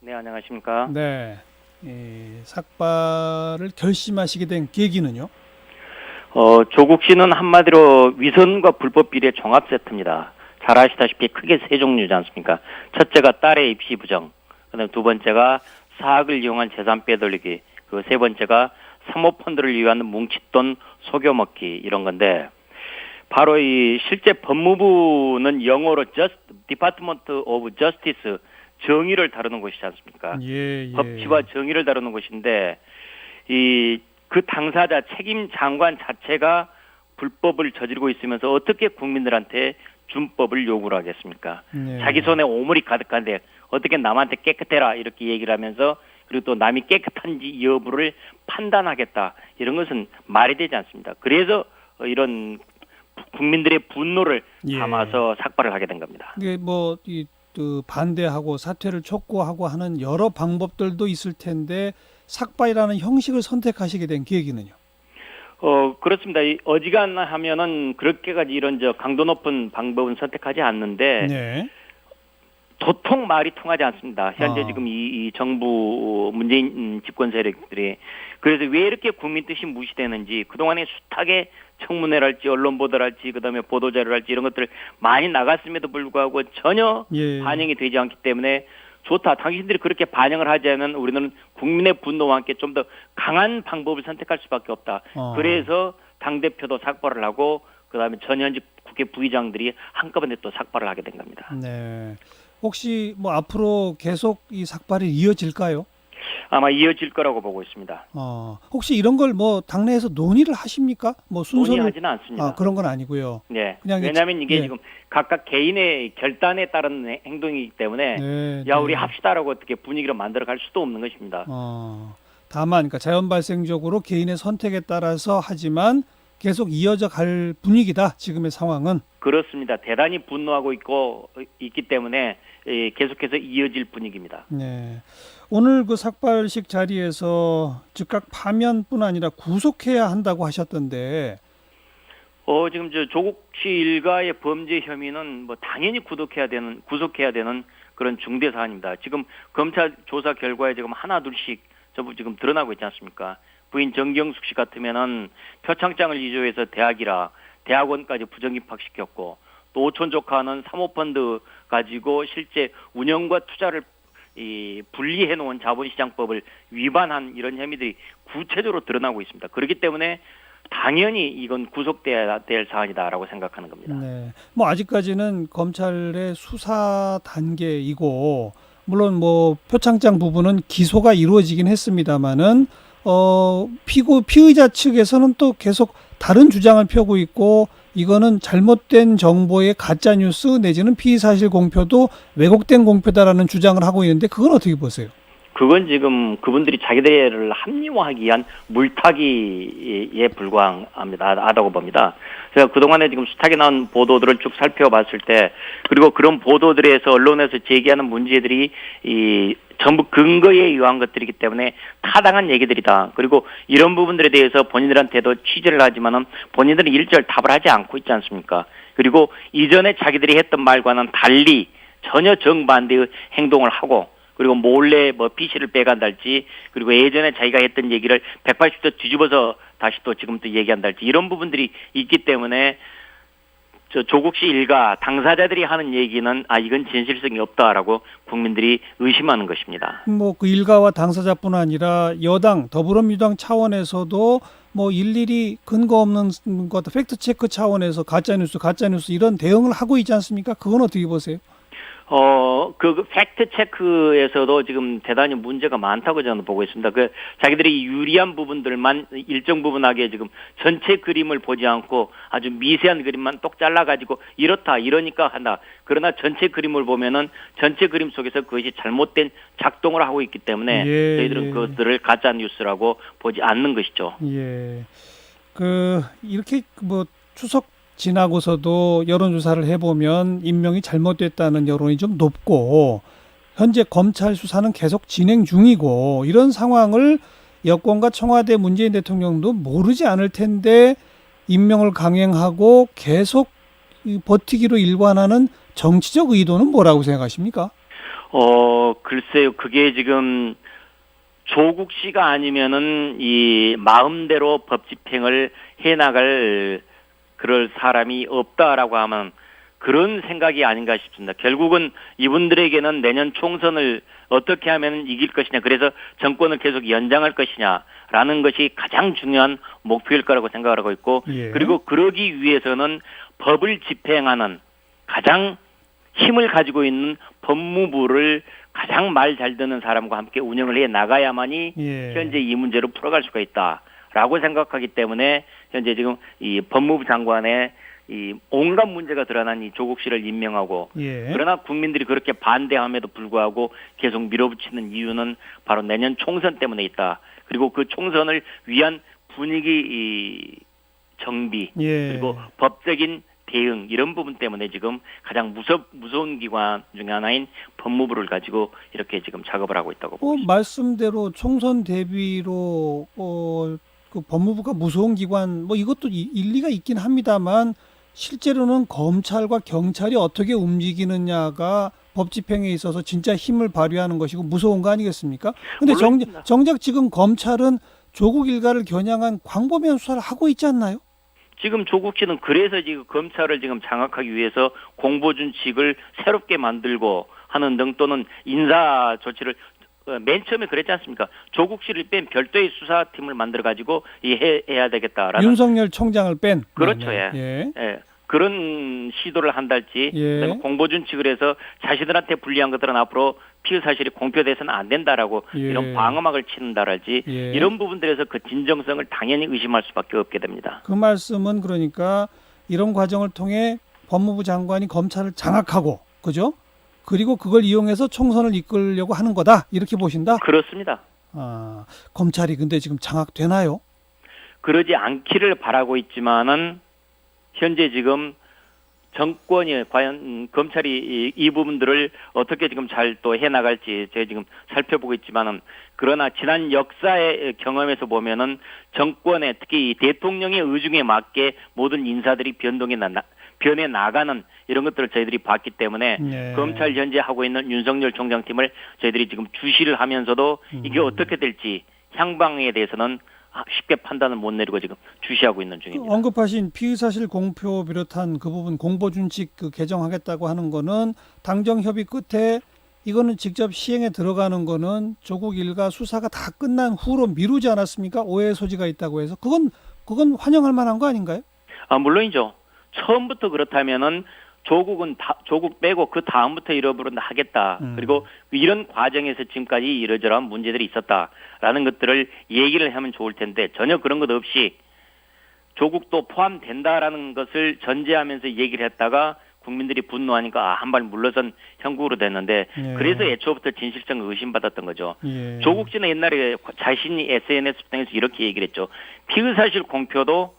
네, 안녕하십니까. 네, 삭발을 결심하시게 된 계기는요? 조국 씨는 한마디로 위선과 불법 비리의 종합 세트입니다. 잘 아시다시피 크게 세 종류지 않습니까? 첫째가 딸의 입시 부정, 그다음 두 번째가 사학을 이용한 재산 빼돌리기, 그 세 번째가 사모펀드를 위한 뭉칫돈 속여먹기 이런 건데, 바로 이 실제 법무부는 영어로 Department of Justice, 정의를 다루는 곳이지 않습니까? 예, 예. 법치와 정의를 다루는 곳인데, 그 당사자 책임 장관 자체가 불법을 저지르고 있으면서 어떻게 국민들한테 준법을 요구를 하겠습니까? 네. 자기 손에 오물이 가득한데 어떻게 남한테 깨끗해라 이렇게 얘기를 하면서, 그리고 또 남이 깨끗한지 여부를 판단하겠다, 이런 것은 말이 되지 않습니다. 그래서 이런 국민들의 분노를 예. 담아서 삭발을 하게 된 겁니다. 이게 그 반대하고 사퇴를 촉구하고 하는 여러 방법들도 있을 텐데 삭발이라는 형식을 선택하시게 된 계기는요? 그렇습니다. 어지간하면은 그렇게까지 이런 강도 높은 방법은 선택하지 않는데, 네. 도통 말이 통하지 않습니다. 현재 아. 지금 이 정부 문재인 집권 세력들이. 그래서 왜 이렇게 국민 뜻이 무시되는지, 그동안에 숱하게 청문회랄지 언론 보도랄지 그다음에 보도자료랄지 이런 것들 많이 나갔음에도 불구하고 전혀 예. 반영이 되지 않기 때문에, 좋다, 당신들이 그렇게 반영을 하지 않으면 우리는 국민의 분노와 함께 좀 더 강한 방법을 선택할 수밖에 없다. 그래서 당대표도 삭발을 하고 그다음에 전현직 국회 부의장들이 한꺼번에 또 삭발을 하게 된 겁니다. 네. 혹시 뭐 앞으로 계속 이 삭발이 이어질까요? 아마 이어질 거라고 보고 있습니다. 혹시 이런 걸 뭐 당내에서 논의를 하십니까? 뭐 순서를 논의하지는 않습니다. 그런 건 아니고요. 네. 그냥 왜냐하면 이게 예. 지금 각각 개인의 결단에 따른 행동이기 때문에, 네, 야, 네. 우리 합시다라고 어떻게 분위기를 만들어 갈 수도 없는 것입니다. 다만 그러니까 자연 발생적으로 개인의 선택에 따라서 하지만 계속 이어져 갈 분위기다. 지금의 상황은. 그렇습니다. 대단히 분노하고 있기 때문에 계속해서 이어질 분위기입니다. 네. 오늘 그 삭발식 자리에서 즉각 파면뿐 아니라 구속해야 한다고 하셨던데. 지금 조국 씨 일가의 범죄 혐의는 뭐 당연히 구속해야 되는 그런 중대 사안입니다. 지금 검찰 조사 결과에 지금 하나 둘씩 전부 지금 드러나고 있지 않습니까? 부인 정경숙 씨 같으면은 표창장을 위조해서 대학원까지 부정 입학시켰고, 또 오촌 조카는 사모펀드 가지고 실제 운영과 투자를 분리해 놓은 자본시장법을 위반한 이런 혐의들이 구체적으로 드러나고 있습니다. 그렇기 때문에 당연히 이건 구속돼야 될 사안이다라고 생각하는 겁니다. 네. 뭐 아직까지는 검찰의 수사 단계이고, 물론 뭐 표창장 부분은 기소가 이루어지긴 했습니다만은 피의자 측에서는 또 계속 다른 주장을 펴고 있고, 이거는 잘못된 정보의 가짜 뉴스 내지는 피의 사실 공표도 왜곡된 공표다라는 주장을 하고 있는데, 그건 어떻게 보세요? 그건 지금 그분들이 자기들을 합리화하기 위한 물타기에 불과하다고 봅니다. 제가 그동안에 지금 숱하게 나온 보도들을 쭉 살펴봤을 때, 그리고 그런 보도들에서 언론에서 제기하는 문제들이 전부 근거에 의한 것들이기 때문에 타당한 얘기들이다. 그리고 이런 부분들에 대해서 본인들한테도 취재를 하지만은 본인들은 일절 답을 하지 않고 있지 않습니까? 그리고 이전에 자기들이 했던 말과는 달리 전혀 정반대의 행동을 하고, 그리고 몰래 뭐 PC를 빼간달지, 그리고 예전에 자기가 했던 얘기를 180도 뒤집어서 다시 또 지금 또 얘기한달지, 이런 부분들이 있기 때문에 조국 씨 일가 당사자들이 하는 얘기는 이건 진실성이 없다라고 국민들이 의심하는 것입니다. 뭐 그 일가와 당사자뿐 아니라 여당 더불어민주당 차원에서도 뭐 일일이 근거 없는 것, 팩트 체크 차원에서 가짜 뉴스 이런 대응을 하고 있지 않습니까? 그건 어떻게 보세요? 그 팩트 체크에서도 지금 대단히 문제가 많다고 저는 보고 있습니다. 자기들이 유리한 부분들만 일정 부분하게 지금 전체 그림을 보지 않고 아주 미세한 그림만 똑 잘라가지고 이러니까 한다. 그러나 전체 그림을 보면은 전체 그림 속에서 그것이 잘못된 작동을 하고 있기 때문에 저희들은 그것들을 가짜 뉴스라고 보지 않는 것이죠. 예. 이렇게 뭐 추석 지나고서도 여론조사를 해보면 임명이 잘못됐다는 여론이 좀 높고, 현재 검찰 수사는 계속 진행 중이고, 이런 상황을 여권과 청와대 문재인 대통령도 모르지 않을 텐데 임명을 강행하고 계속 버티기로 일관하는 정치적 의도는 뭐라고 생각하십니까? 글쎄요. 그게 지금 조국 씨가 아니면은 이 마음대로 법 집행을 해나갈 그럴 사람이 없다라고 하면 그런 생각이 아닌가 싶습니다. 결국은 이분들에게는 내년 총선을 어떻게 하면 이길 것이냐, 그래서 정권을 계속 연장할 것이냐라는 것이 가장 중요한 목표일 거라고 생각을 하고 있고, 예. 그리고 그러기 위해서는 법을 집행하는 가장 힘을 가지고 있는 법무부를 가장 말 잘 듣는 사람과 함께 운영을 해 나가야만이 예. 현재 이 문제를 풀어갈 수가 있다라고 생각하기 때문에 현재 지금 이 법무부 장관의 이 온갖 문제가 드러난 이 조국 씨를 임명하고, 예. 그러나 국민들이 그렇게 반대함에도 불구하고 계속 밀어붙이는 이유는 바로 내년 총선 때문에 있다. 그리고 그 총선을 위한 분위기 이 정비, 예. 그리고 법적인 대응, 이런 부분 때문에 지금 가장 무서운 기관 중에 하나인 법무부를 가지고 이렇게 지금 작업을 하고 있다고 보고 있습니다. 말씀대로 총선 대비로 그 법무부가 무서운 기관, 뭐 이것도 일리가 있긴 합니다만, 실제로는 검찰과 경찰이 어떻게 움직이느냐가 법 집행에 있어서 진짜 힘을 발휘하는 것이고 무서운 거 아니겠습니까? 근데 물론입니다. 정작 지금 검찰은 조국 일가를 겨냥한 광범위한 수사를 하고 있지 않나요? 지금 조국 씨는 그래서 지금 검찰을 지금 장악하기 위해서 공보준칙을 새롭게 만들고 하는 등, 또는 인사 조치를 맨 처음에 그랬지 않습니까? 조국 씨를 뺀 별도의 수사팀을 만들어 가지고 해야 되겠다라는, 윤석열 총장을 뺀. 그렇죠. 네, 예. 예. 그런 시도를 한달지, 예. 그다음에 공보준칙을 해서 자신들한테 불리한 것들은 앞으로 피의 사실이 공표돼서는 안 된다라고 예. 이런 방어막을 치는다랄지, 예. 이런 부분들에서 그 진정성을 당연히 의심할 수밖에 없게 됩니다. 그 말씀은 그러니까 이런 과정을 통해 법무부 장관이 검찰을 장악하고, 그죠? 그리고 그걸 이용해서 총선을 이끌려고 하는 거다, 이렇게 보신다? 그렇습니다. 검찰이 근데 지금 장악되나요? 그러지 않기를 바라고 있지만은 현재 지금 정권이 과연 검찰이 이 부분들을 어떻게 지금 잘 또 해나갈지 제가 지금 살펴보고 있지만은, 그러나 지난 역사의 경험에서 보면은 정권의, 특히 이 대통령의 의중에 맞게 모든 인사들이 변해 나가는 이런 것들을 저희들이 봤기 때문에, 네. 검찰 현재 하고 있는 윤석열 총장팀을 저희들이 지금 주시를 하면서도 이게 어떻게 될지 향방에 대해서는 쉽게 판단을 못 내리고 지금 주시하고 있는 중입니다. 언급하신 피의사실 공표 비롯한 그 부분 공보준칙 개정하겠다고 하는 거는 당정 협의 끝에 이거는 직접 시행에 들어가는 거는 조국 일가 수사가 다 끝난 후로 미루지 않았습니까? 오해의 소지가 있다고 해서 그건 환영할 만한 거 아닌가요? 물론이죠. 처음부터 그렇다면은 조국 빼고 그 다음부터 이러부터 하겠다. 그리고 이런 과정에서 지금까지 이러저러한 문제들이 있었다라는 것들을 얘기를 하면 좋을 텐데, 전혀 그런 것 없이 조국도 포함된다라는 것을 전제하면서 얘기를 했다가 국민들이 분노하니까 한 발 물러선 형국으로 됐는데, 예. 그래서 애초부터 진실성을 의심받았던 거죠. 예. 조국 씨는 옛날에 자신이 SNS 통해서 이렇게 얘기를 했죠. 피의사실 공표도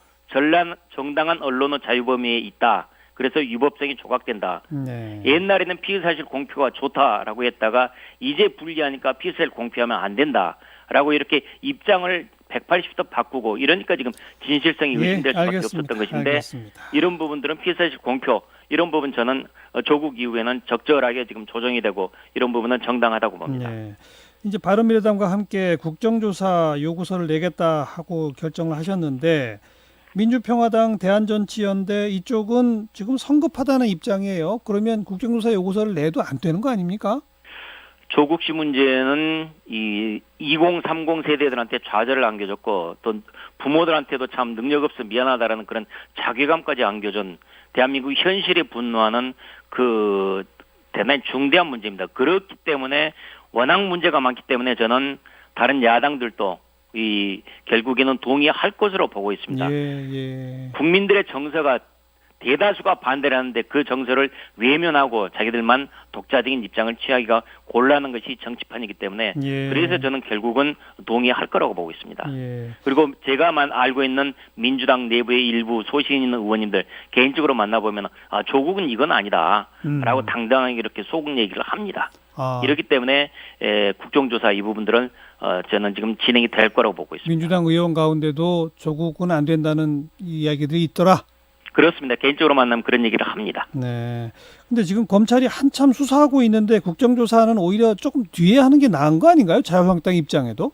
정당한 언론의 자유 범위에 있다. 그래서 유법성이 조각된다. 네. 옛날에는 피의사실 공표가 좋다라고 했다가 이제 불리하니까 피의사실 공표하면 안 된다라고 이렇게 입장을 180도 바꾸고, 이러니까 지금 진실성이 의심될 수밖에 없었던 것인데, 알겠습니다. 이런 부분들은 피의사실 공표, 이런 부분 저는 조국 이후에는 적절하게 지금 조정이 되고, 이런 부분은 정당하다고 봅니다. 네. 이제 바른미래당과 함께 국정조사 요구서를 내겠다 하고 결정을 하셨는데, 민주평화당, 대한정치연대 이쪽은 지금 성급하다는 입장이에요. 그러면 국정조사 요구서를 내도 안 되는 거 아닙니까? 조국 씨 문제는 이 2030 세대들한테 좌절을 안겨줬고, 또 부모들한테도 참 능력 없어 미안하다라는 그런 자괴감까지 안겨준 대한민국 현실에 분노하는 그 대단히 중대한 문제입니다. 그렇기 때문에, 워낙 문제가 많기 때문에 저는 다른 야당들도 결국에는 동의할 것으로 보고 있습니다. 예. 국민들의 정서가 대다수가 반대를 하는데 그 정서를 외면하고 자기들만 독자적인 입장을 취하기가 곤란한 것이 정치판이기 때문에, 예. 그래서 저는 결국은 동의할 거라고 보고 있습니다. 예. 그리고 제가만 알고 있는 민주당 내부의 일부 소신 있는 의원님들 개인적으로 만나보면 조국은 이건 아니다 라고 당당하게 이렇게 소극 얘기를 합니다. 이렇기 때문에 국정조사 이 부분들은 저는 지금 진행이 될 거라고 보고 있습니다. 민주당 의원 가운데도 조국은 안 된다는 이야기들이 있더라. 그렇습니다. 개인적으로 만나면 그런 얘기를 합니다. 네. 근데 지금 검찰이 한참 수사하고 있는데 국정조사는 오히려 조금 뒤에 하는 게 나은 거 아닌가요? 자유한국당 입장에도?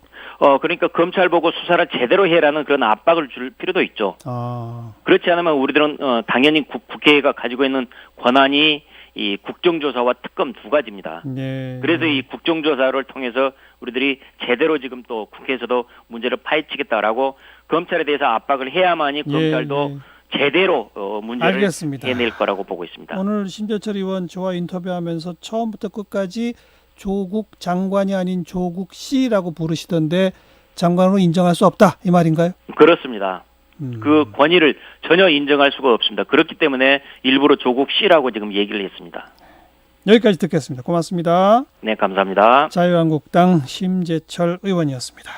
그러니까 검찰 보고 수사를 제대로 해라는 그런 압박을 줄 필요도 있죠. 아, 그렇지 않으면 우리들은 당연히 국회가 가지고 있는 권한이 이 국정조사와 특검 두 가지입니다. 네. 그래서 이 국정조사를 통해서 우리들이 제대로 지금 또 국회에서도 문제를 파헤치겠다라고 검찰에 대해서 압박을 해야만이 검찰도 예. 제대로 문제를 알겠습니다. 해낼 거라고 보고 있습니다. 오늘 심재철 의원 저와 인터뷰하면서 처음부터 끝까지 조국 장관이 아닌 조국 씨라고 부르시던데 장관으로 인정할 수 없다 이 말인가요? 그렇습니다. 그 권위를 전혀 인정할 수가 없습니다. 그렇기 때문에 일부러 조국 씨라고 지금 얘기를 했습니다. 여기까지 듣겠습니다. 고맙습니다. 네, 감사합니다. 자유한국당 심재철 의원이었습니다.